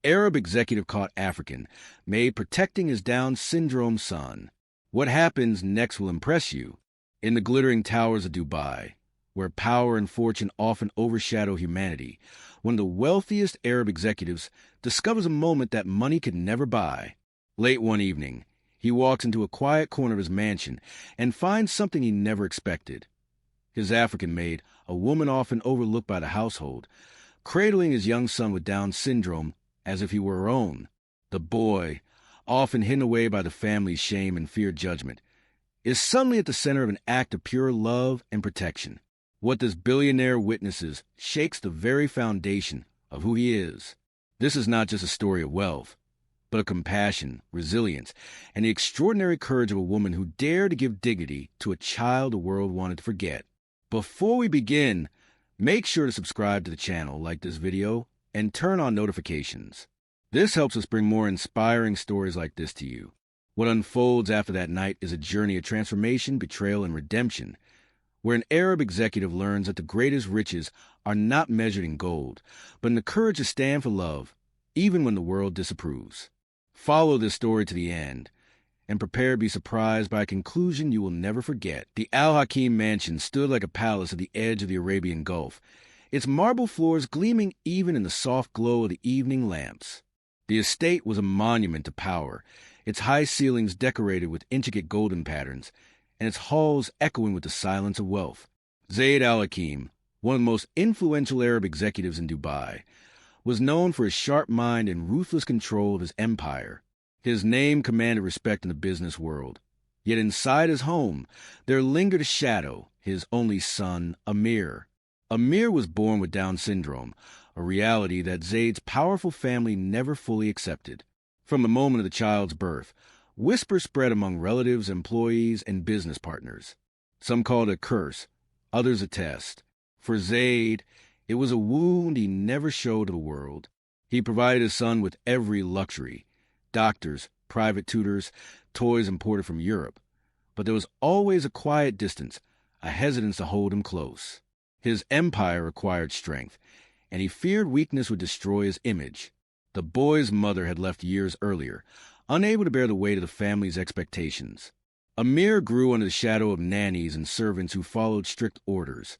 Arab executive caught African, Maid protecting his Down syndrome son. What happens next will impress you. In the glittering towers of Dubai, where power and fortune often overshadow humanity, one of the wealthiest Arab executives discovers a moment that money could never buy. Late one evening, he walks into a quiet corner of his mansion and finds something he never expected. His African maid, a woman often overlooked by the household, cradling his young son with Down syndrome as if he were her own. The boy, often hidden away by the family's shame and feared judgment, is suddenly at the center of an act of pure love and protection. What this billionaire witnesses shakes the very foundation of who he is. This is not just a story of wealth, but of compassion, resilience, and the extraordinary courage of a woman who dared to give dignity to a child the world wanted to forget. Before we begin, make sure to subscribe to the channel, like this video, and turn on notifications. This helps us bring more inspiring stories like this to you. What unfolds after that night is a journey of transformation, betrayal, and redemption, where an Arab executive learns that the greatest riches are not measured in gold, but in the courage to stand for love, even when the world disapproves. Follow this story to the end, and prepare to be surprised by a conclusion you will never forget. The Al Hakim mansion stood like a palace at the edge of the Arabian Gulf, its marble floors gleaming even in the soft glow of the evening lamps. The estate was a monument to power, its high ceilings decorated with intricate golden patterns, and its halls echoing with the silence of wealth. Zayd Al Hakim, one of the most influential Arab executives in Dubai, was known for his sharp mind and ruthless control of his empire. His name commanded respect in the business world. Yet inside his home, there lingered a shadow, his only son, Amir. Amir was born with Down syndrome, a reality that Zayd's powerful family never fully accepted. From the moment of the child's birth, whispers spread among relatives, employees, and business partners. Some called it a curse, others a test. For Zayd, it was a wound he never showed to the world. He provided his son with every luxury: doctors, private tutors, toys imported from Europe. But there was always a quiet distance, a hesitance to hold him close. His empire required strength, and he feared weakness would destroy his image. The boy's mother had left years earlier, unable to bear the weight of the family's expectations. Amir grew under the shadow of nannies and servants who followed strict orders.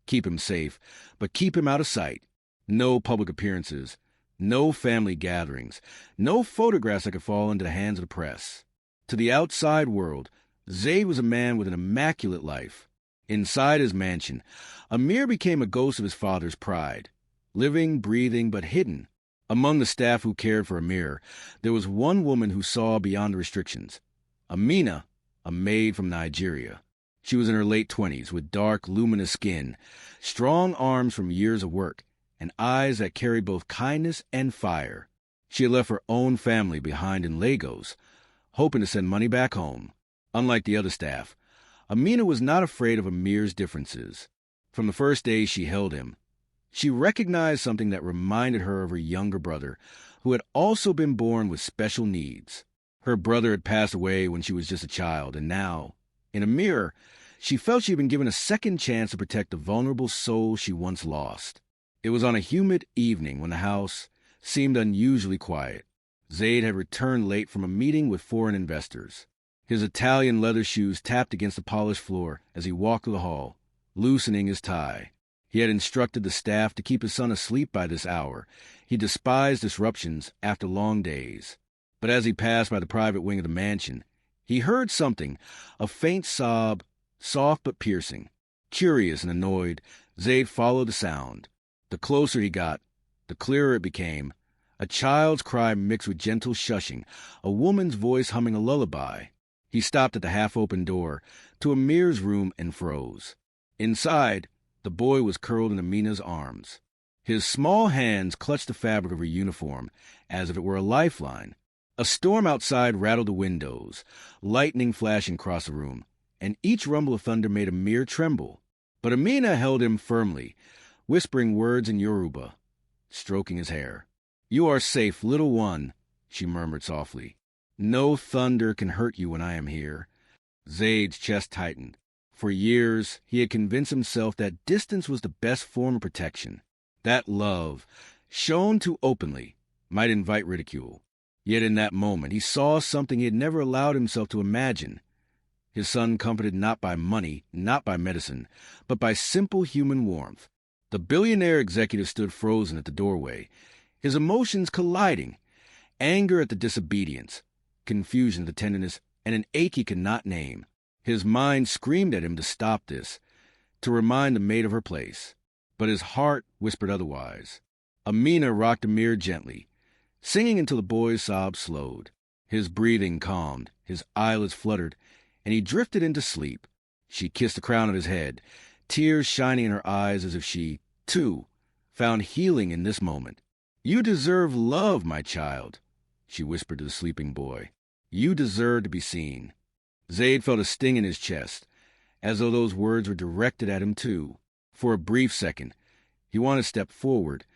Keep him safe, but keep him out of sight. No public appearances, no family gatherings, no photographs that could fall into the hands of the press. To the outside world, Zayd was a man with an immaculate life. Inside his mansion, Amir became a ghost of his father's pride, living, breathing, but hidden. Among the staff who cared for Amir, there was one woman who saw beyond the restrictions: Amina, a maid from Nigeria. She was in her late 20s, with dark, luminous skin, strong arms from years of work, and eyes that carried both kindness and fire. She had left her own family behind in Lagos, hoping to send money back home. Unlike the other staff, Amina was not afraid of Amir's differences. From the first day she held him, she recognized something that reminded her of her younger brother, who had also been born with special needs. Her brother had passed away when she was just a child, and now, in Amir, she felt she had been given a second chance to protect the vulnerable soul she once lost. It was on a humid evening when the house seemed unusually quiet. Zayd had returned late from a meeting with foreign investors. His Italian leather shoes tapped against the polished floor as he walked through the hall, loosening his tie. He had instructed the staff to keep his son asleep by this hour. He despised disruptions after long days. But as he passed by the private wing of the mansion, he heard something, a faint sob, soft but piercing. Curious and annoyed, Zayd followed the sound. The closer he got, the clearer it became. A child's cry mixed with gentle shushing, a woman's voice humming a lullaby. He stopped at the half-open door to Amir's room and froze. Inside, the boy was curled in Amina's arms. His small hands clutched the fabric of her uniform as if it were a lifeline. A storm outside rattled the windows, lightning flashing across the room, and each rumble of thunder made Amir tremble. But Amina held him firmly, whispering words in Yoruba, stroking his hair. "You are safe, little one," she murmured softly. "No thunder can hurt you when I am here." Zayd's chest tightened. For years, he had convinced himself that distance was the best form of protection. That love, shown too openly, might invite ridicule. Yet in that moment, he saw something he had never allowed himself to imagine. His son comforted not by money, not by medicine, but by simple human warmth. The billionaire executive stood frozen at the doorway, his emotions colliding, anger at the disobedience, confusion at the tenderness, and an ache he could not name. His mind screamed at him to stop this, to remind the maid of her place. But his heart whispered otherwise. Amina rocked Amir gently, singing until the boy's sobs slowed. His breathing calmed, his eyelids fluttered, and he drifted into sleep. She kissed the crown of his head, tears shining in her eyes as if she, too, found healing in this moment. "You deserve love, my child," she whispered to the sleeping boy. "You deserve to be seen." Zaid felt a sting in his chest, as though those words were directed at him too. For a brief second, he wanted to step forward,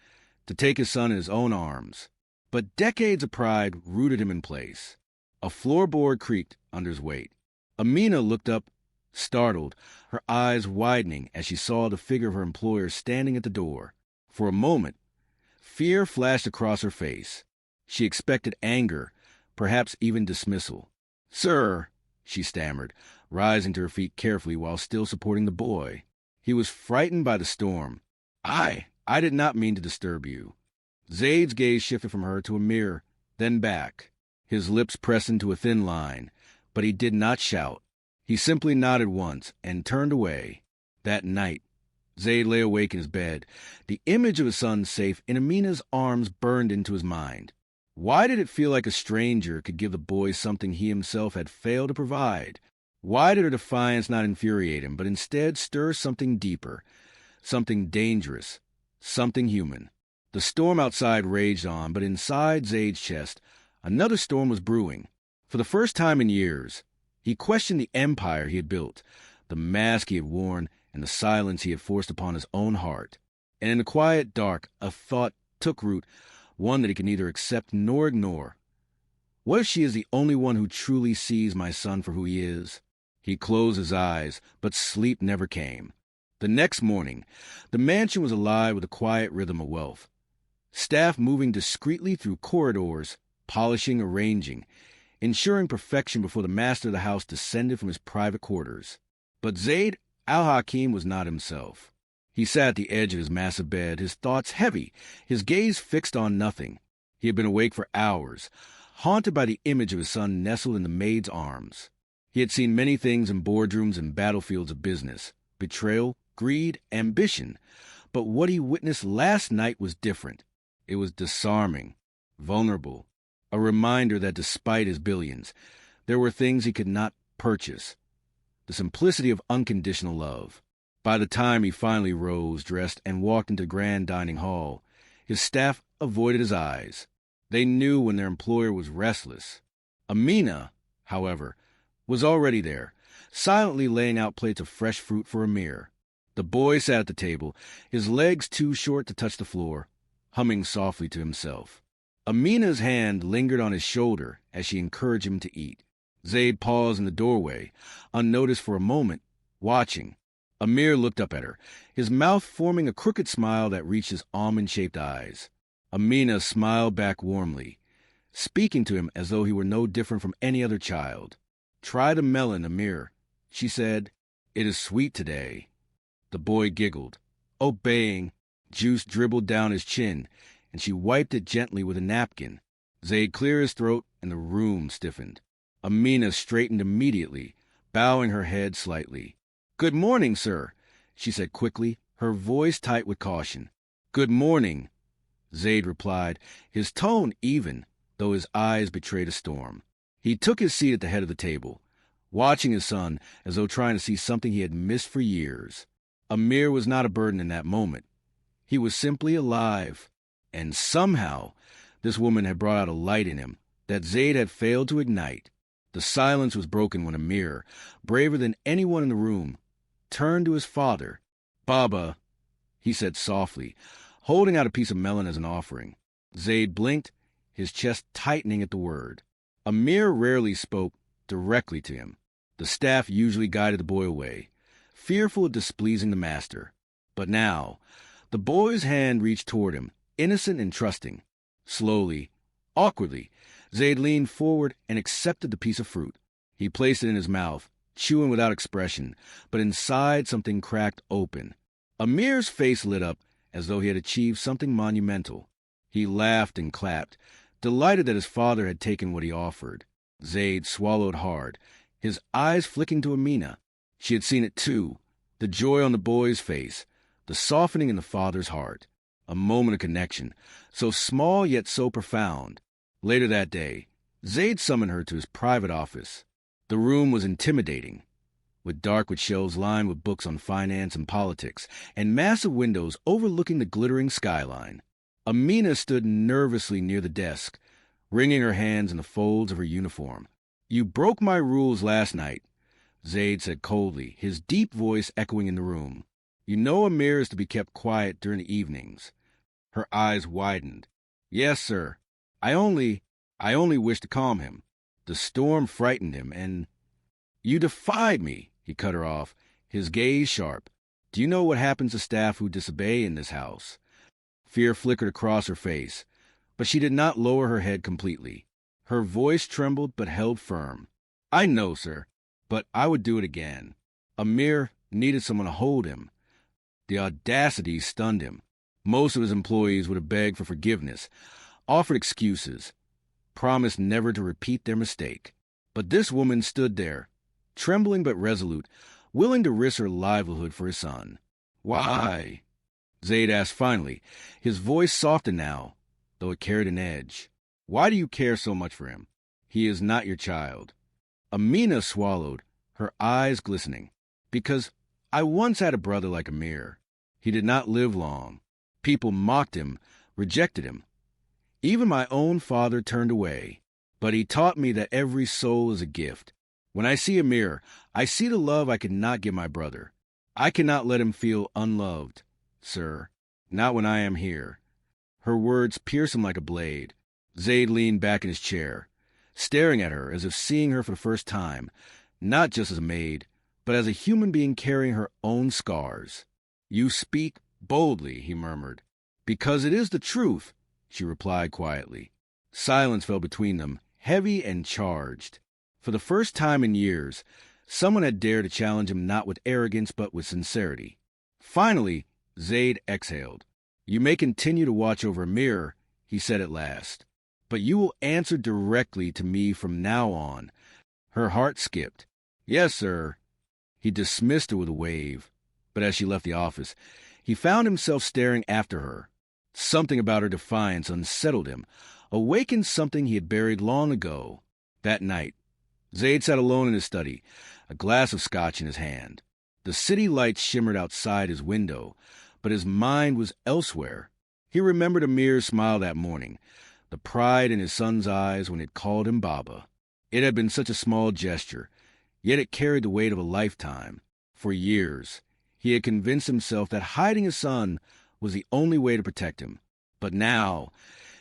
to take his son in his own arms. But decades of pride rooted him in place. A floorboard creaked under his weight. Amina looked up, startled, her eyes widening as she saw the figure of her employer standing at the door. For a moment, fear flashed across her face. She expected anger, perhaps even dismissal. "Sir," she stammered, rising to her feet carefully while still supporting the boy. He was frightened by the storm. I did not mean to disturb you." Zaid's gaze shifted from her to Amir, then back. His lips pressed into a thin line, but he did not shout. He simply nodded once and turned away. That night, Zaid lay awake in his bed. The image of his son safe in Amina's arms burned into his mind. Why did it feel like a stranger could give the boy something he himself had failed to provide? Why did her defiance not infuriate him, but instead stir something deeper, something dangerous, something human? The storm outside raged on, but inside Zaid's chest, another storm was brewing. For the first time in years, he questioned the empire he had built, the mask he had worn, and the silence he had forced upon his own heart. And in the quiet dark, a thought took root, one that he could neither accept nor ignore. What if she is the only one who truly sees my son for who he is? He closed his eyes, but sleep never came. The next morning, the mansion was alive with the quiet rhythm of wealth. Staff moving discreetly through corridors, polishing, arranging, ensuring perfection before the master of the house descended from his private quarters. But Zaid al-Hakim was not himself. He sat at the edge of his massive bed, his thoughts heavy, his gaze fixed on nothing. He had been awake for hours, haunted by the image of his son nestled in the maid's arms. He had seen many things in boardrooms and battlefields of business, betrayal, greed, ambition. But what he witnessed last night was different. It was disarming, vulnerable, a reminder that despite his billions, there were things he could not purchase. The simplicity of unconditional love. By the time he finally rose, dressed, and walked into the grand dining hall, his staff avoided his eyes. They knew when their employer was restless. Amina, however, was already there, silently laying out plates of fresh fruit for Amir. The boy sat at the table, his legs too short to touch the floor, humming softly to himself. Amina's hand lingered on his shoulder as she encouraged him to eat. Zaid paused in the doorway, unnoticed for a moment, watching. Amir looked up at her, his mouth forming a crooked smile that reached his almond-shaped eyes. Amina smiled back warmly, speaking to him as though he were no different from any other child. "Try the melon, Amir," she said. "It is sweet today." The boy giggled. Obeying, juice dribbled down his chin, and she wiped it gently with a napkin. Zaid cleared his throat, and the room stiffened. Amina straightened immediately, bowing her head slightly. "Good morning, sir," she said quickly, her voice tight with caution. "Good morning," Zaid replied, his tone even, though his eyes betrayed a storm. He took his seat at the head of the table, watching his son as though trying to see something he had missed for years. Amir was not a burden in that moment. He was simply alive. And somehow, this woman had brought out a light in him that Zaid had failed to ignite. The silence was broken when Amir, braver than anyone in the room, turned to his father. "Baba," he said softly, holding out a piece of melon as an offering. Zaid blinked, his chest tightening at the word. Amir rarely spoke directly to him. The staff usually guided the boy away, fearful of displeasing the master. But now, the boy's hand reached toward him, innocent and trusting. Slowly, awkwardly, Zaid leaned forward and accepted the piece of fruit. He placed it in his mouth, chewing without expression, but inside something cracked open. Amir's face lit up as though he had achieved something monumental. He laughed and clapped, delighted that his father had taken what he offered. Zaid swallowed hard, his eyes flicking to Amina. She had seen it too, the joy on the boy's face, the softening in the father's heart. A moment of connection, so small yet so profound. Later that day, Zaid summoned her to his private office. The room was intimidating, with dark shelves lined with books on finance and politics, and massive windows overlooking the glittering skyline. Amina stood nervously near the desk, wringing her hands in the folds of her uniform. "You broke my rules last night," Zaid said coldly, his deep voice echoing in the room. "You know Amir is to be kept quiet during the evenings." Her eyes widened. "Yes, sir. I only wish to calm him. The storm frightened him, and—" "You defied me," he cut her off, his gaze sharp. "Do you know what happens to staff who disobey in this house?" Fear flickered across her face, but she did not lower her head completely. Her voice trembled but held firm. "I know, sir, but I would do it again." Amir needed someone to hold him. The audacity stunned him. Most of his employees would have begged for forgiveness, offered excuses, promised never to repeat their mistake. But this woman stood there, trembling but resolute, willing to risk her livelihood for his son. "Why?" Zaid asked finally, his voice softened now, though it carried an edge. "Why do you care so much for him? He is not your child." Amina swallowed, her eyes glistening. "Because I once had a brother like Amir. He did not live long. People mocked him, rejected him. Even my own father turned away. But he taught me that every soul is a gift. When I see Amir, I see the love I could not give my brother. I cannot let him feel unloved, sir. Not when I am here." Her words pierced him like a blade. Zaid leaned back in his chair, staring at her as if seeing her for the first time, not just as a maid, but as a human being carrying her own scars. "You speak boldly," he murmured. "Because it is the truth," she replied quietly. Silence fell between them, heavy and charged. For the first time in years, someone had dared to challenge him not with arrogance but with sincerity. Finally, Zaid exhaled. "You may continue to watch over Amir," he said at last, "but you will answer directly to me from now on." Her heart skipped. "Yes, sir." He dismissed her with a wave, but as she left the office, he found himself staring after her. Something about her defiance unsettled him, awakened something he had buried long ago. That night, Zaid sat alone in his study, a glass of scotch in his hand. The city lights shimmered outside his window, but his mind was elsewhere. He remembered Amir's smile that morning, the pride in his son's eyes when it called him Baba. It had been such a small gesture, yet it carried the weight of a lifetime. For years, he had convinced himself that hiding his son was the only way to protect him. But now,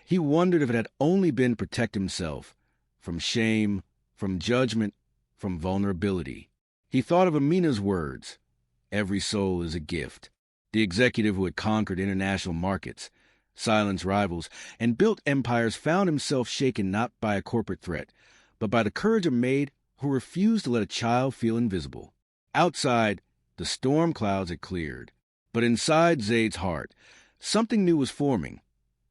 he wondered if it had only been to protect himself from shame, from judgment, from vulnerability. He thought of Amina's words, "Every soul is a gift." The executive who had conquered international markets, silenced rivals, and built empires found himself shaken not by a corporate threat, but by the courage of Maid who refused to let a child feel invisible. Outside, the storm clouds had cleared, but inside Zaid's heart, something new was forming,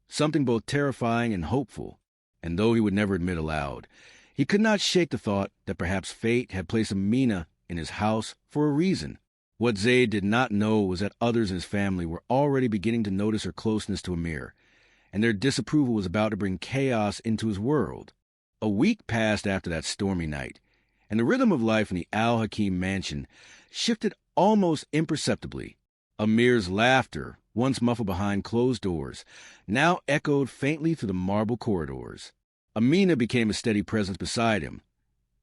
something both terrifying and hopeful. And though he would never admit aloud, he could not shake the thought that perhaps fate had placed Amina in his house for a reason. What Zaid did not know was that others in his family were already beginning to notice her closeness to Amir, and their disapproval was about to bring chaos into his world. A week passed after that stormy night, and the rhythm of life in the Al-Hakim mansion shifted almost imperceptibly. Amir's laughter, once muffled behind closed doors, now echoed faintly through the marble corridors. Amina became a steady presence beside him,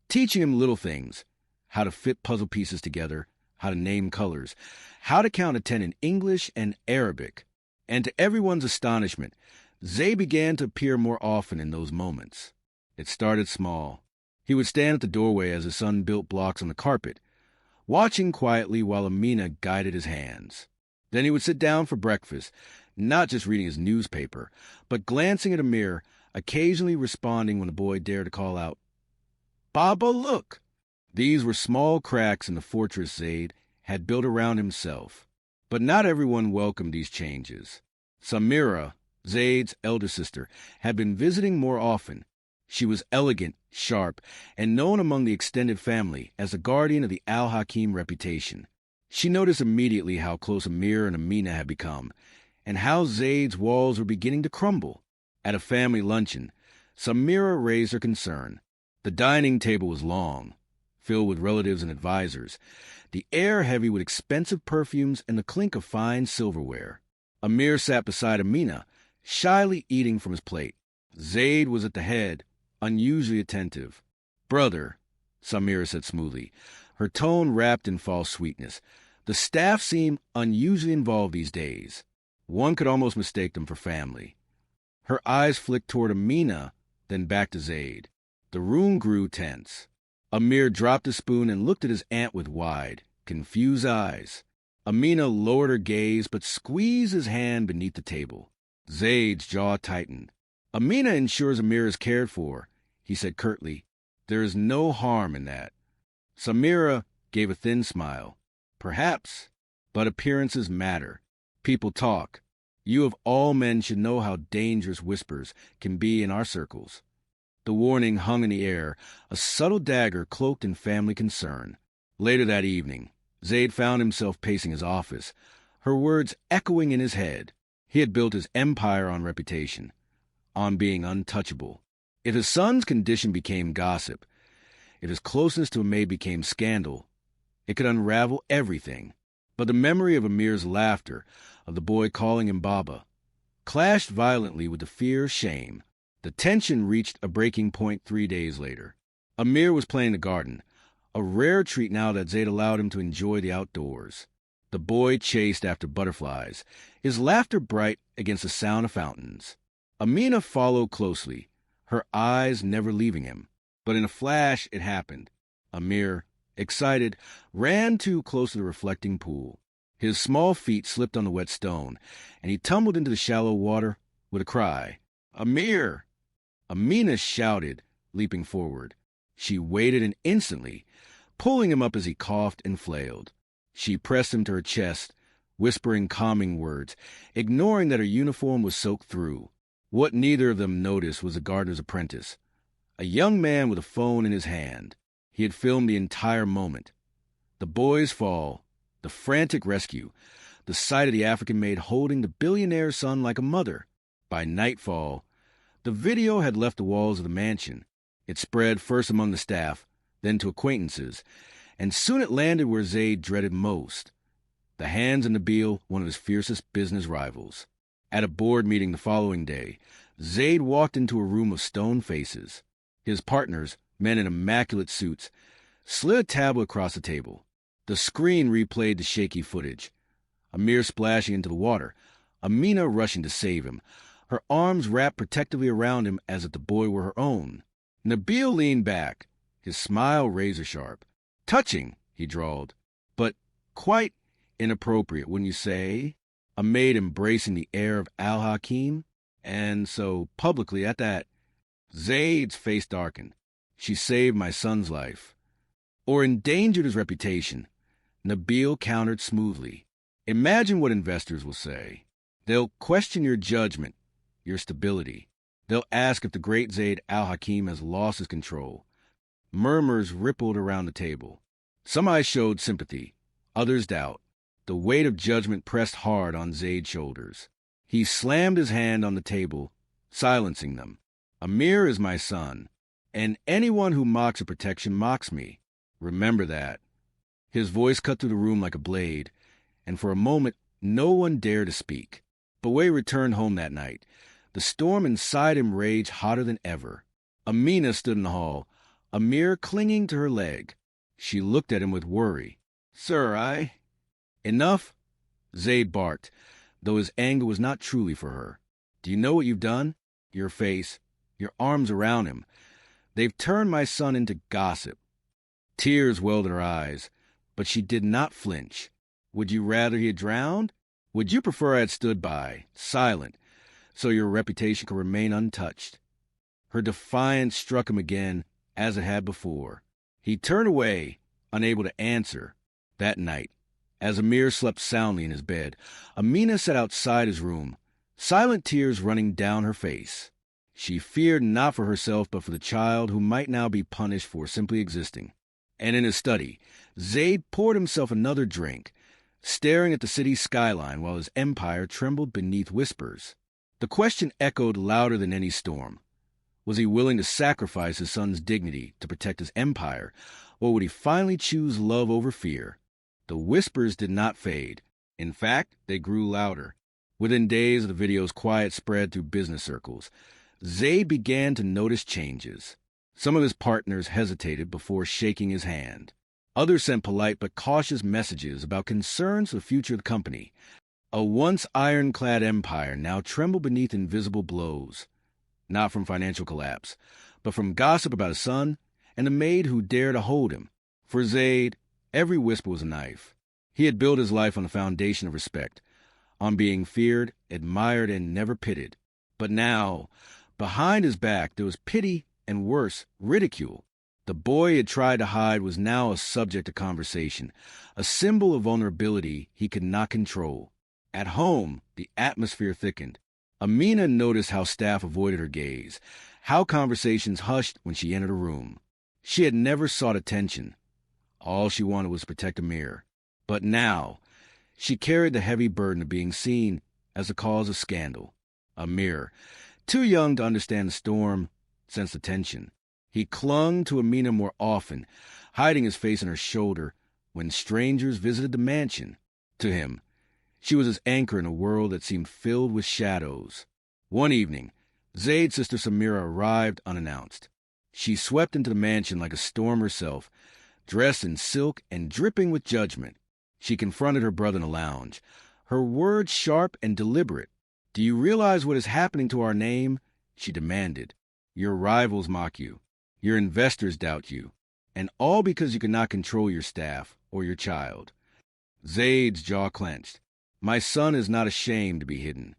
teaching him little things, how to fit puzzle pieces together, how to name colors, how to count to 10 in English and Arabic. And to everyone's astonishment, Zaid began to appear more often in those moments. It started small. He would stand at the doorway as his son built blocks on the carpet, watching quietly while Amina guided his hands. Then he would sit down for breakfast, not just reading his newspaper, but glancing at Amir, occasionally responding when the boy dared to call out, "Baba, look!" These were small cracks in the fortress Zaid had built around himself. But not everyone welcomed these changes. Samira, Zaid's elder sister, had been visiting more often. She was elegant, sharp, and known among the extended family as the guardian of the Al-Hakim reputation. She noticed immediately how close Amir and Amina had become, and how Zaid's walls were beginning to crumble. At a family luncheon, Samira raised her concern. The dining table was long, filled with relatives and advisors, the air heavy with expensive perfumes and the clink of fine silverware. Amir sat beside Amina, shyly eating from his plate. Zaid was at the head, unusually attentive. "Brother," Samira said smoothly, her tone wrapped in false sweetness. The staff seemed unusually involved these days. One could almost mistake them for family. Her eyes flicked toward Amina, then back to Zaid. The room grew tense. Amir dropped his spoon and looked at his aunt with wide, confused eyes. Amina lowered her gaze but squeezed his hand beneath the table. Zaid's jaw tightened. "Amina ensures Amir is cared for," he said curtly. "There is no harm in that." Samira gave a thin smile. "Perhaps, but appearances matter. People talk. You of all men should know how dangerous whispers can be in our circles." The warning hung in the air, a subtle dagger cloaked in family concern. Later that evening, Zaid found himself pacing his office, her words echoing in his head. He had built his empire on reputation, on being untouchable. If his son's condition became gossip, if his closeness to a maid became scandal, it could unravel everything. But the memory of Amir's laughter, of the boy calling him Baba, clashed violently with the fear of shame. The tension reached a breaking point 3 days later. Amir was playing the garden, a rare treat now that Zaid allowed him to enjoy the outdoors. The boy chased after butterflies, his laughter bright against the sound of fountains. Amina followed closely, her eyes never leaving him. But in a flash it happened. Amir, excited, ran too close to the reflecting pool. His small feet slipped on the wet stone, and he tumbled into the shallow water with a cry. "Amir!" Amina shouted, leaping forward. She waited and instantly, pulling him up as he coughed and flailed. She pressed him to her chest, whispering calming words, ignoring that her uniform was soaked through. What neither of them noticed was the gardener's apprentice, a young man with a phone in his hand. He had filmed the entire moment. The boy's fall, the frantic rescue, the sight of the African maid holding the billionaire's son like a mother. By nightfall, the video had left the walls of the mansion. It spread first among the staff, then to acquaintances, and soon it landed where Zaid dreaded most, the hands of Nabil, one of his fiercest business rivals. At a board meeting the following day, Zaid walked into a room of stone faces. His partners, men in immaculate suits, slid a tablet across the table. The screen replayed the shaky footage. Amir splashing into the water, Amina rushing to save him, her arms wrapped protectively around him as if the boy were her own. Nabil leaned back, his smile razor-sharp. "Touching," he drawled, "but quite inappropriate, wouldn't you say? A maid embracing the heir of Al-Hakim, and so publicly at that." Zaid's face darkened. "She saved my son's life, or endangered his reputation." Nabil countered smoothly. "Imagine what investors will say. They'll question your judgment, your stability. They'll ask if the great Zaid Al-Hakim has lost his control." Murmurs rippled around the table. Some eyes showed sympathy, others doubt. The weight of judgment pressed hard on Zaid's shoulders. He slammed his hand on the table, silencing them. "Amir is my son, and anyone who mocks a protection mocks me. Remember that." His voice cut through the room like a blade, and for a moment no one dared to speak. But when he returned home that night, the storm inside him raged hotter than ever. Amina stood in the hall, Amir clinging to her leg. She looked at him with worry. "Sir, Enough," Zaid barked, though his anger was not truly for her. "Do you know what you've done? Your face, your arms around him. They've turned my son into gossip." Tears welled in her eyes, but she did not flinch. "Would you rather he had drowned? Would you prefer I had stood by, silent, so your reputation could remain untouched? Her defiance struck him again, as it had before. He turned away, unable to answer. That night, as Amir slept soundly in his bed, Amina sat outside his room, silent tears running down her face. She feared not for herself but for the child who might now be punished for simply existing. And in his study, Zayd poured himself another drink, staring at the city's skyline while his empire trembled beneath whispers. The question echoed louder than any storm. Was he willing to sacrifice his son's dignity to protect his empire, or would he finally choose love over fear? The whispers did not fade. In fact, they grew louder. Within days of the video's quiet spread through business circles, Zayd began to notice changes. Some of his partners hesitated before shaking his hand. Others sent polite but cautious messages about concerns for the future of the company. A once ironclad empire now trembled beneath invisible blows, not from financial collapse, but from gossip about his son and the maid who dared to hold him. For Zayd, every whisper was a knife. He had built his life on the foundation of respect, on being feared, admired, and never pitied. But now, behind his back, there was pity and, worse, ridicule. The boy he had tried to hide was now a subject of conversation, a symbol of vulnerability he could not control. At home, the atmosphere thickened. Amina noticed how staff avoided her gaze, how conversations hushed when she entered a room. She had never sought attention. All she wanted was to protect Amir. But now, she carried the heavy burden of being seen as the cause of scandal. Amir, too young to understand the storm, sensed the tension. He clung to Amina more often, hiding his face on her shoulder when strangers visited the mansion. To him, she was his anchor in a world that seemed filled with shadows. One evening, Zayd's sister Samira arrived unannounced. She swept into the mansion like a storm herself, dressed in silk and dripping with judgment. She confronted her brother in the lounge, her words sharp and deliberate. "Do you realize what is happening to our name?" she demanded. "Your rivals mock you. Your investors doubt you. And all because you cannot control your staff or your child." Zayd's jaw clenched. "My son is not ashamed to be hidden."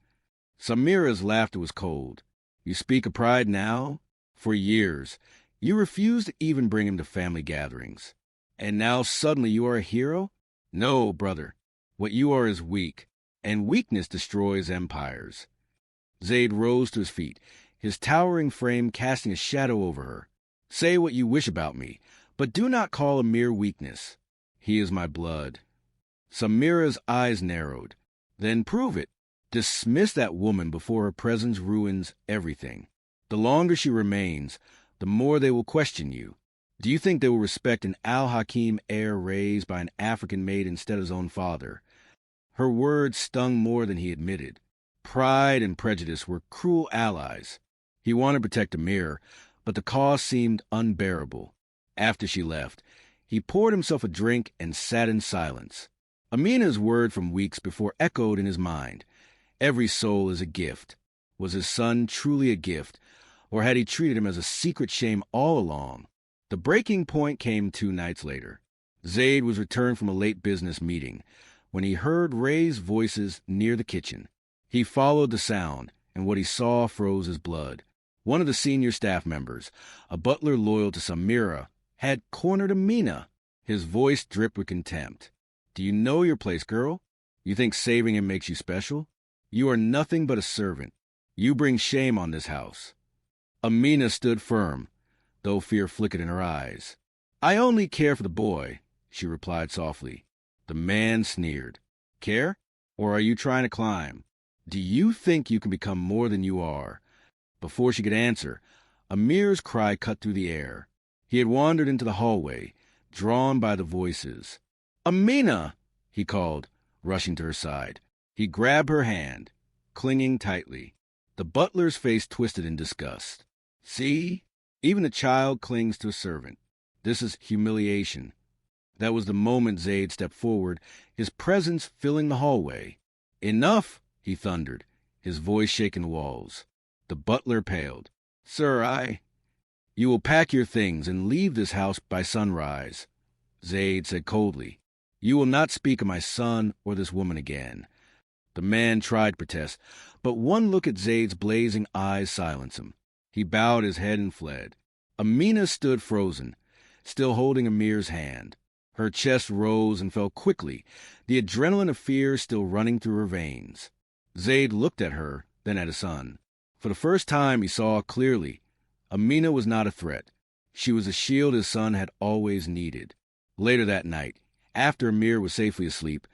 Samira's laughter was cold. "You speak of pride now? For years, you refused to even bring him to family gatherings. And now suddenly you are a hero? No, brother. What you are is weak, and weakness destroys empires." Zayd rose to his feet, his towering frame casting a shadow over her. "Say what you wish about me, but do not call a mere weakness. He is my blood." Samira's eyes narrowed. "Then prove it. Dismiss that woman before her presence ruins everything. The longer she remains, the more they will question you. Do you think they will respect an Al-Hakim heir raised by an African maid instead of his own father?" Her words stung more than he admitted. Pride and prejudice were cruel allies. He wanted to protect Amir, but the cost seemed unbearable. After she left, he poured himself a drink and sat in silence. Amina's word from weeks before echoed in his mind. Every soul is a gift. Was his son truly a gift, or had he treated him as a secret shame all along? The breaking point came 2 nights later. Zayd was returned from a late business meeting when he heard Ray's voices near the kitchen. He followed the sound, and what he saw froze his blood. One of the senior staff members, a butler loyal to Samira, had cornered Amina. His voice dripped with contempt. "Do you know your place, girl? You think saving him makes you special? You are nothing but a servant. You bring shame on this house." Amina stood firm, though fear flickered in her eyes. "I only care for the boy," she replied softly. The man sneered. "Care? Or are you trying to climb? Do you think you can become more than you are?" Before she could answer, Amir's cry cut through the air. He had wandered into the hallway, drawn by the voices. "Amina!" he called, rushing to her side. He grabbed her hand, clinging tightly. The butler's face twisted in disgust. "See? Even a child clings to a servant. This is humiliation." That was the moment Zayd stepped forward, his presence filling the hallway. "Enough!" he thundered, his voice shaking the walls. The butler paled. "Sir, You will pack your things and leave this house by sunrise," Zayd said coldly. "You will not speak of my son or this woman again." The man tried to protest, but one look at Zaid's blazing eyes silenced him. He bowed his head and fled. Amina stood frozen, still holding Amir's hand. Her chest rose and fell quickly, the adrenaline of fear still running through her veins. Zaid looked at her, then at his son. For the first time he saw clearly. Amina was not a threat. She was a shield his son had always needed. Later that night, after Amir was safely asleep,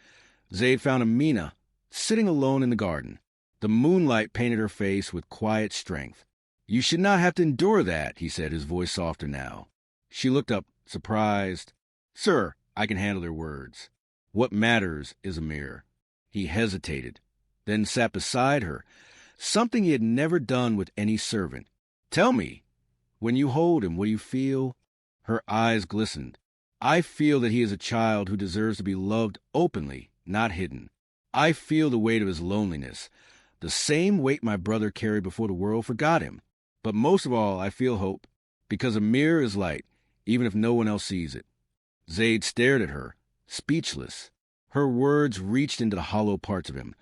Zaid found Amina sitting alone in the garden. The moonlight painted her face with quiet strength. "You should not have to endure that," he said, his voice softer now. She looked up, surprised. "Sir," I can handle their words. "What matters is Amir." He hesitated, then sat beside her, something he had never done with any servant. "Tell me, when you hold him, what do you feel?" Her eyes glistened. "I feel that he is a child who deserves to be loved openly, not hidden. I feel the weight of his loneliness, the same weight my brother carried before the world forgot him. But most of all, I feel hope, because Amir is light, even if no one else sees it." Zaid stared at her, speechless. Her words reached into the hollow parts of him,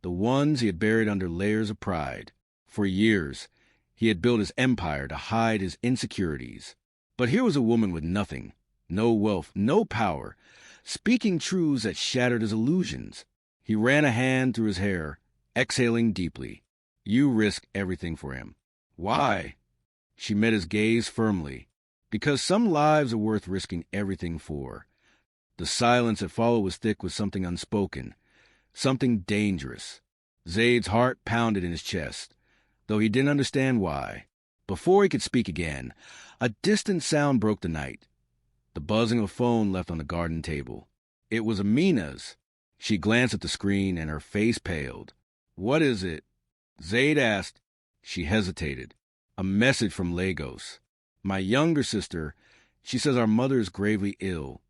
the ones he had buried under layers of pride. For years, he had built his empire to hide his insecurities. But here was a woman with nothing, no wealth, no power, speaking truths that shattered his illusions. He ran a hand through his hair, exhaling deeply. "You risk everything for him." "Why?" She met his gaze firmly. "Because some lives are worth risking everything for." The silence that followed was thick with something unspoken, something dangerous. Zaid's heart pounded in his chest, though he didn't understand why. Before he could speak again, a distant sound broke the night. The buzzing of a phone left on the garden table. It was Amina's. She glanced at the screen and her face paled. "What is it?" Zaid asked. She hesitated. "A message from Lagos. My younger sister, she says our mother is gravely ill."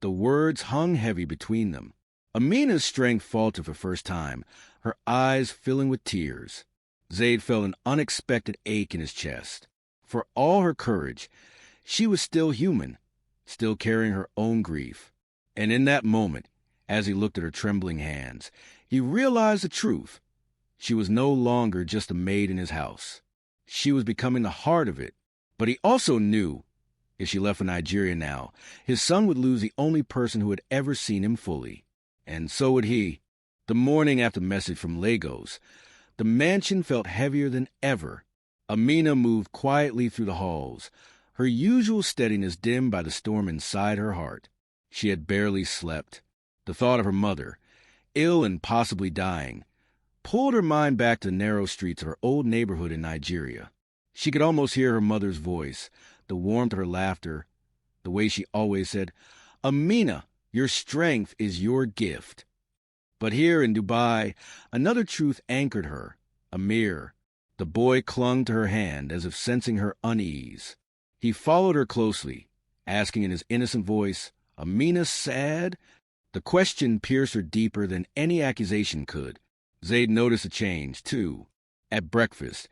The words hung heavy between them. Amina's strength faltered for the first time, her eyes filling with tears. Zaid felt an unexpected ache in his chest. For all her courage, she was still human, still carrying her own grief. And in that moment, as he looked at her trembling hands, he realized the truth. She was no longer just a maid in his house. She was becoming the heart of it. But he also knew, if she left for Nigeria now, his son would lose the only person who had ever seen him fully. And so would he. The morning after the message from Lagos, the mansion felt heavier than ever. Amina moved quietly through the halls, her usual steadiness dimmed by the storm inside her heart. She had barely slept. The thought of her mother, ill and possibly dying, pulled her mind back to the narrow streets of her old neighborhood in Nigeria. She could almost hear her mother's voice, the warmth of her laughter, the way she always said, "Amina, your strength is your gift." But here in Dubai, another truth anchored her, Amir. The boy clung to her hand as if sensing her unease. He followed her closely, asking in his innocent voice, "Amina sad?" The question pierced her deeper than any accusation could. Zaid noticed a change, too. At breakfast,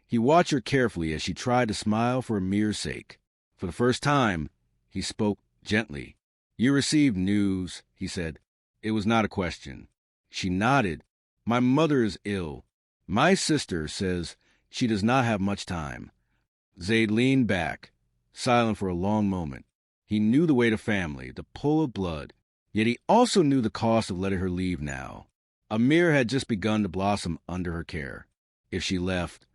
he watched her carefully as she tried to smile for Amir's sake. For the first time, he spoke gently. "You received news," he said. It was not a question. She nodded. "My mother is ill. My sister says she does not have much time." Zaid leaned back, silent for a long moment. He knew the weight of family, the pull of blood, yet he also knew the cost of letting her leave now. Amir had just begun to blossom under her care. If she left,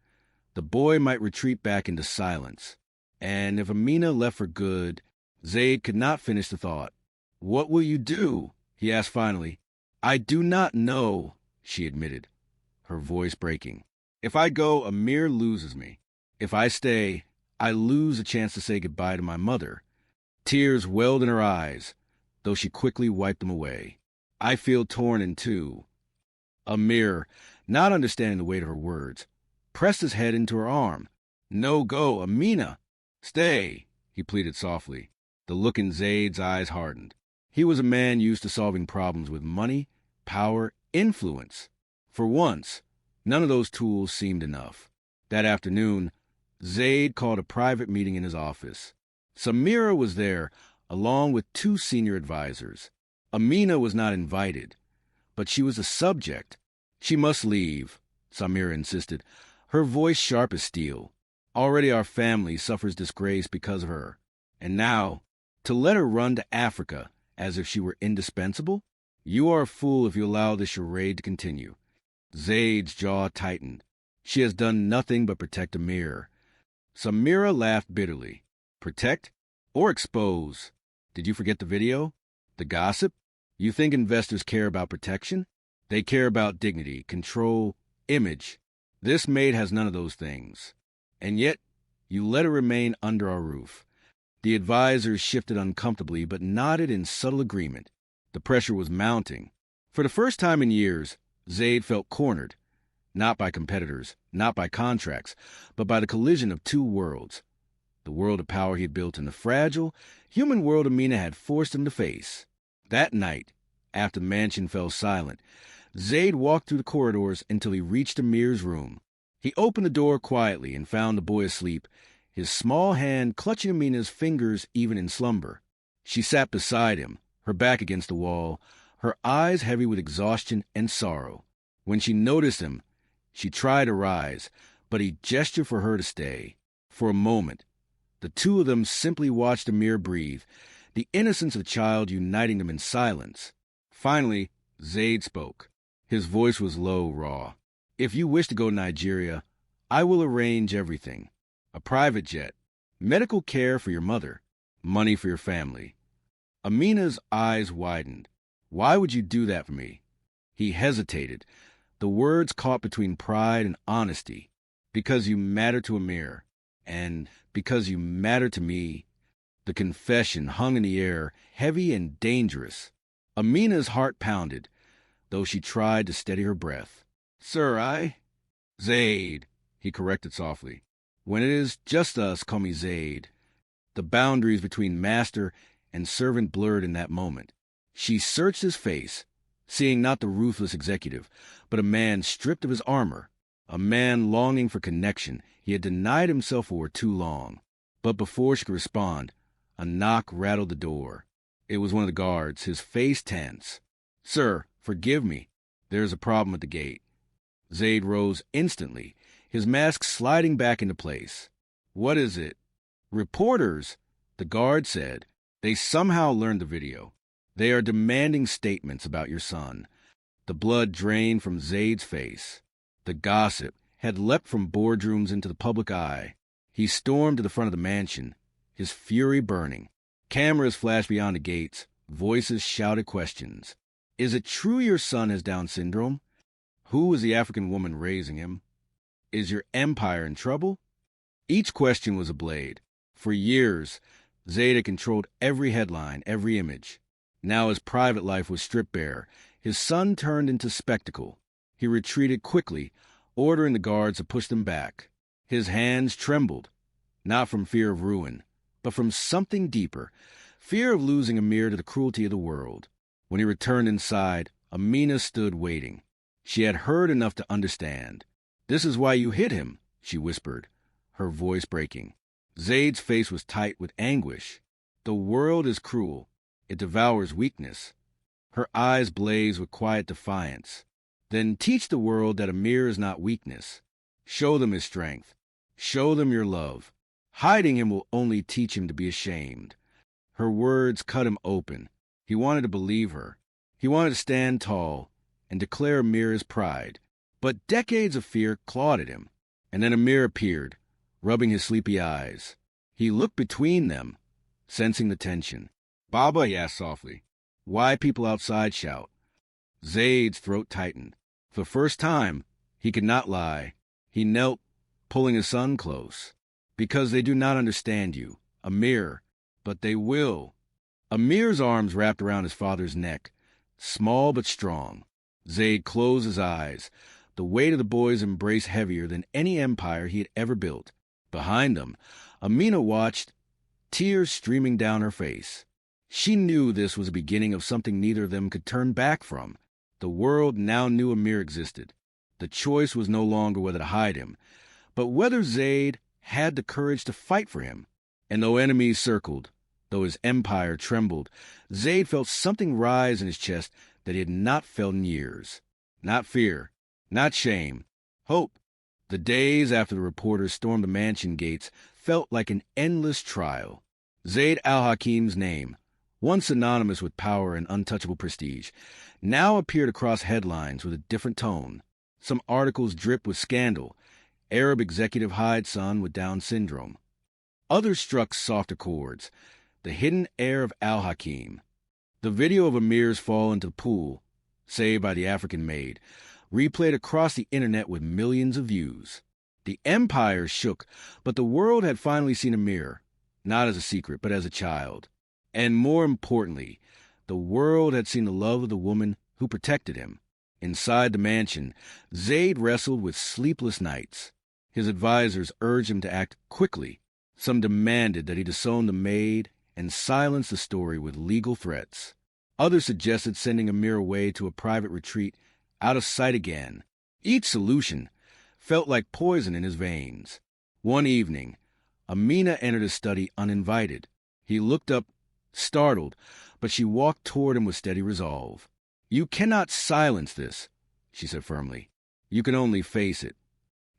the boy might retreat back into silence. And if Amina left for good, Zaid could not finish the thought. "What will you do?" he asked finally. "I do not know," she admitted, her voice breaking. "If I go, Amir loses me. If I stay, I lose a chance to say goodbye to my mother." Tears welled in her eyes, though she quickly wiped them away. "I feel torn in two." Amir, not understanding the weight of her words, pressed his head into her arm. "No, go, Amina. Stay," he pleaded softly. The look in Zaid's eyes hardened. He was a man used to solving problems with money, power, influence. For once, none of those tools seemed enough. That afternoon, Zaid called a private meeting in his office. Samira was there, along with 2 senior advisors. Amina was not invited, but she was a subject, She must leave, Samira insisted, her voice sharp as steel. Already our family suffers disgrace because of her. And now, to let her run to Africa as if she were indispensable? You are a fool if you allow this charade to continue. Zaid's jaw tightened. She has done nothing but protect Amir. Samira laughed bitterly. Protect? Or expose? Did you forget the video? The gossip? You think investors care about protection? They care about dignity, control, image. This maid has none of those things. And yet, you let her remain under our roof. The advisors shifted uncomfortably but nodded in subtle agreement. The pressure was mounting. For the first time in years, Zaid felt cornered. Not by competitors, not by contracts, but by the collision of two worlds. The world of power he had built and the fragile, human world Amina had forced him to face. That night, after the mansion fell silent, Zaid walked through the corridors until he reached Amir's room. He opened the door quietly and found the boy asleep, his small hand clutching Amina's fingers even in slumber. She sat beside him, her back against the wall, her eyes heavy with exhaustion and sorrow. When she noticed him, she tried to rise, but he gestured for her to stay. For a moment, the two of them simply watched Amir breathe, the innocence of a child uniting them in silence. Finally, Zaid spoke. His voice was low, raw. If you wish to go to Nigeria, I will arrange everything. A private jet, medical care for your mother, money for your family. Amina's eyes widened. Why would you do that for me? He hesitated, the words caught between pride and honesty. Because you matter to Amir, and because you matter to me. The confession hung in the air, heavy and dangerous. Amina's heart pounded, though she tried to steady her breath. Sir, Zaid, he corrected softly. When it is just us, call me Zaid. The boundaries between master and servant blurred in that moment. She searched his face, seeing not the ruthless executive, but a man stripped of his armor, a man longing for connection he had denied himself for too long. But before she could respond, a knock rattled the door. It was one of the guards, his face tense. Sir, forgive me. There is a problem at the gate. Zaid rose instantly, his mask sliding back into place. What is it? Reporters, the guard said. They somehow learned the video. They are demanding statements about your son. The blood drained from Zaid's face. The gossip had leapt from boardrooms into the public eye. He stormed to the front of the mansion, his fury burning. Cameras flashed beyond the gates. Voices shouted questions. Is it true your son has Down syndrome? Who is the African woman raising him? Is your empire in trouble? Each question was a blade. For years, Zaid had controlled every headline, every image. Now his private life was stripped bare. His son turned into spectacle. He retreated quickly, ordering the guards to push them back. His hands trembled, not from fear of ruin, but from something deeper, fear of losing Amir to the cruelty of the world. When he returned inside, Amina stood waiting. She had heard enough to understand. This is why you hit him, she whispered, her voice breaking. Zaid's face was tight with anguish. The world is cruel. It devours weakness. Her eyes blazed with quiet defiance. Then teach the world that Amir is not weakness. Show them his strength. Show them your love. Hiding him will only teach him to be ashamed. Her words cut him open. He wanted to believe her. He wanted to stand tall and declare Amir his pride. But decades of fear clawed at him. And then Amir appeared, rubbing his sleepy eyes. He looked between them, sensing the tension. Baba, he asked softly. Why people outside shout? Zaid's throat tightened. For the first time, he could not lie. He knelt, pulling his son close. Because they do not understand you, Amir, but they will. Amir's arms wrapped around his father's neck, small but strong. Zaid closed his eyes, the weight of the boy's embrace heavier than any empire he had ever built. Behind them, Amina watched, tears streaming down her face. She knew this was the beginning of something neither of them could turn back from. The world now knew Amir existed. The choice was no longer whether to hide him, but whether Zaid had the courage to fight for him. And though enemies circled, though his empire trembled, Zaid felt something rise in his chest that he had not felt in years. Not fear, not shame, hope. The days after the reporters stormed the mansion gates felt like an endless trial. Zayd al-Hakim's name, once synonymous with power and untouchable prestige, now appeared across headlines with a different tone. Some articles dripped with scandal. Arab executive hides son with Down syndrome. Others struck softer chords. The hidden heir of al-Hakim. The video of Amir's fall into the pool, saved by the African Maid, replayed across the internet with millions of views. The empire shook, but the world had finally seen Amir, not as a secret, but as a child. And more importantly, the world had seen the love of the woman who protected him. Inside the mansion, Zayd wrestled with sleepless nights. His advisors urged him to act quickly. Some demanded that he disown the maid and silence the story with legal threats. Others suggested sending Amir away to a private retreat, out of sight again. Each solution felt like poison in his veins. One evening, Amina entered his study uninvited. He looked up, startled, but she walked toward him with steady resolve. "You cannot silence this," she said firmly. "You can only face it."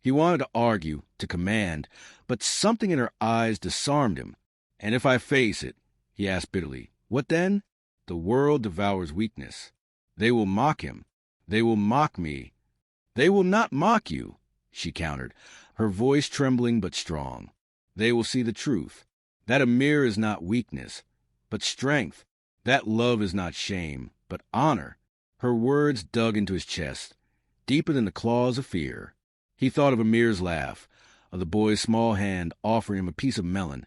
He wanted to argue, to command, but something in her eyes disarmed him. "And if I face it," he asked bitterly, "what then?" "The world devours weakness. They will mock him. They will mock me." "They will not mock you," she countered, her voice trembling but strong. "They will see the truth. That Amir is not weakness, but strength. That love is not shame, but honor." Her words dug into his chest, deeper than the claws of fear. He thought of Amir's laugh, of the boy's small hand offering him a piece of melon,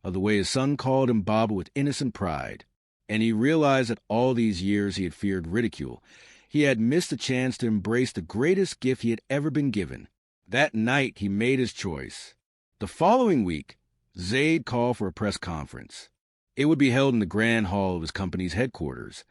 of the way his son called him Baba with innocent pride. And he realized that all these years he had feared ridicule. He had missed the chance to embrace the greatest gift he had ever been given. That night he made his choice. The following week, Zayd called for a press conference. It would be held in the grand hall of his company's headquarters,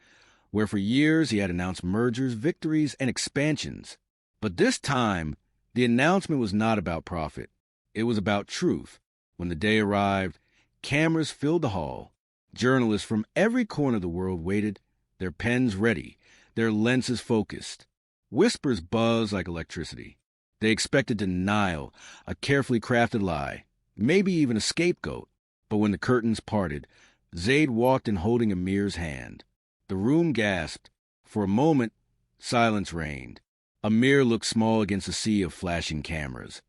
where for years he had announced mergers, victories, and expansions. But this time, the announcement was not about profit. It was about truth. When the day arrived, cameras filled the hall. Journalists from every corner of the world waited, their pens ready, their lenses focused. Whispers buzzed like electricity. They expected denial, a carefully crafted lie, maybe even a scapegoat. But when the curtains parted, Zayd walked in holding Amir's hand. The room gasped. For a moment, silence reigned. Amir looked small against a sea of flashing cameras.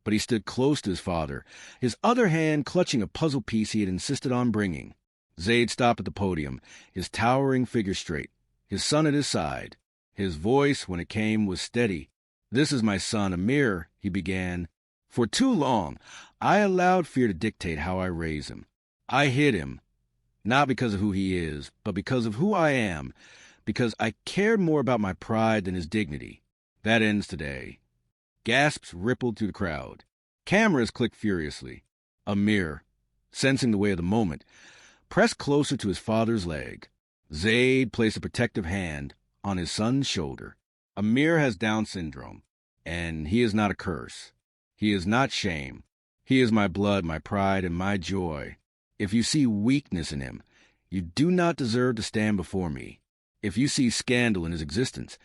But he stood close to his father, his other hand clutching a puzzle piece he had insisted on bringing. Zayd stopped at the podium, his towering figure straight, his son at his side. His voice, when it came, was steady. "This is my son, Amir," he began. "For too long, I allowed fear to dictate how I raise him. I hid him, not because of who he is, but because of who I am, because I cared more about my pride than his dignity. That ends today." Gasps rippled through the crowd. Cameras clicked furiously. Amir, sensing the way of the moment, pressed closer to his father's leg. Zayd placed a protective hand on his son's shoulder. "Amir has Down syndrome, and he is not a curse. He is not shame. He is my blood, my pride, and my joy. If you see weakness in him, you do not deserve to stand before me. If you see scandal in his existence,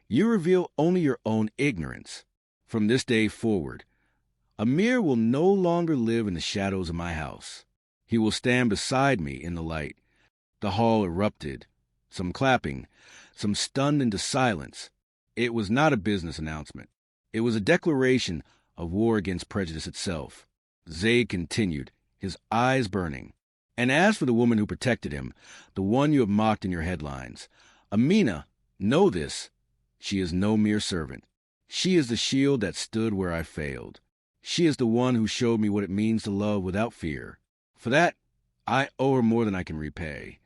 you reveal only your own ignorance. From this day forward, Amir will no longer live in the shadows of my house. He will stand beside me in the light." The hall erupted, some clapping, some stunned into silence. It was not a business announcement. It was a declaration of war against prejudice itself. Zayd continued, his eyes burning. "And as for the woman who protected him, the one you have mocked in your headlines, Amina, know this, she is no mere servant. She is the shield that stood where I failed. She is the one who showed me what it means to love without fear. For that, I owe her more than I can repay."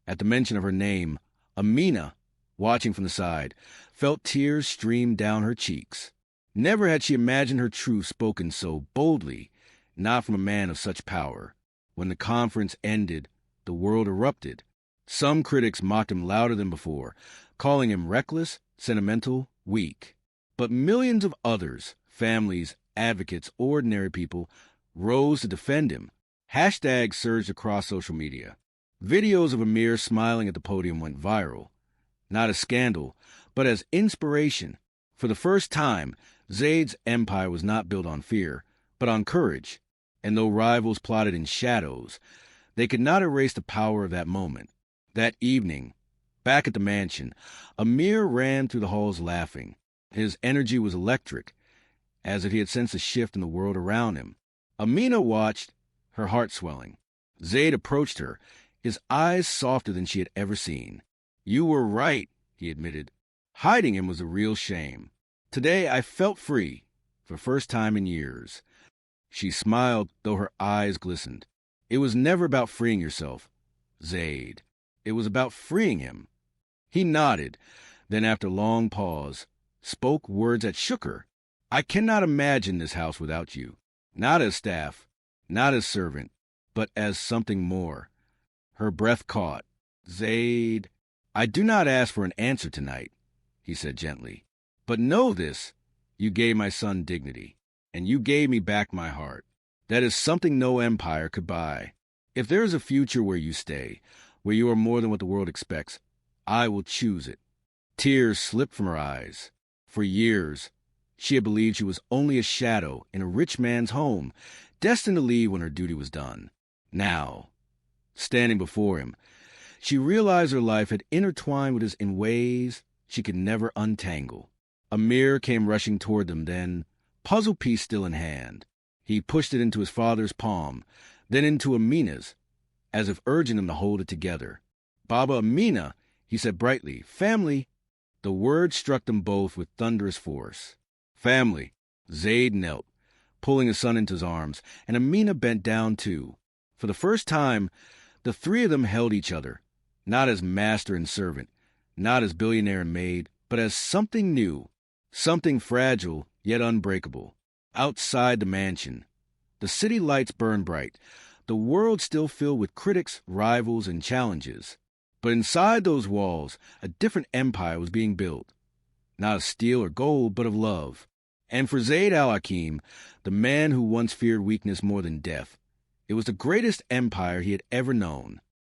At the mention of her name, Amina, watching from the side, felt tears stream down her cheeks. Never had she imagined her truth spoken so boldly, not from a man of such power. When the conference ended, the world erupted. Some critics mocked him louder than before, calling him reckless, sentimental, weak. But millions of others, families, advocates, ordinary people, rose to defend him. Hashtags surged across social media. Videos of Amir smiling at the podium went viral, not as scandal, but as inspiration. For the first time, Zayd's empire was not built on fear, but on courage. And though rivals plotted in shadows, they could not erase the power of that moment. That evening, back at the mansion, Amir ran through the halls laughing. His energy was electric, as if he had sensed a shift in the world around him. Amina watched, her heart swelling. Zayd approached her, his eyes softer than she had ever seen. "You were right," he admitted. "Hiding him was a real shame. Today I felt free, for the first time in years." She smiled, though her eyes glistened. "It was never about freeing yourself, Zayd. It was about freeing him." He nodded, then after a long pause, spoke words that shook her. "I cannot imagine this house without you. Not as staff, not as servant, but as something more." Her breath caught. "Zayd, I do not ask for an answer tonight," he said gently. "But know this, you gave my son dignity, and you gave me back my heart. That is something no empire could buy. If there is a future where you stay, where you are more than what the world expects, I will choose it." Tears slipped from her eyes. For years, she had believed she was only a shadow in a rich man's home, destined to leave when her duty was done. Now, standing before him, she realized her life had intertwined with his in ways she could never untangle. Amir came rushing toward them then, puzzle piece still in hand. He pushed it into his father's palm, then into Amina's, as if urging them to hold it together. "Baba Amina," he said brightly. "Family." The word struck them both with thunderous force. "Family." Zayd knelt, pulling his son into his arms, and Amina bent down too. For the first time, the three of them held each other, not as master and servant, not as billionaire and maid, but as something new, something fragile yet unbreakable. Outside the mansion, the city lights burned bright, the world still filled with critics, rivals, and challenges. But inside those walls, a different empire was being built, not of steel or gold, but of love. And for Zayd al-Hakim, the man who once feared weakness more than death, it was the greatest empire he had ever known.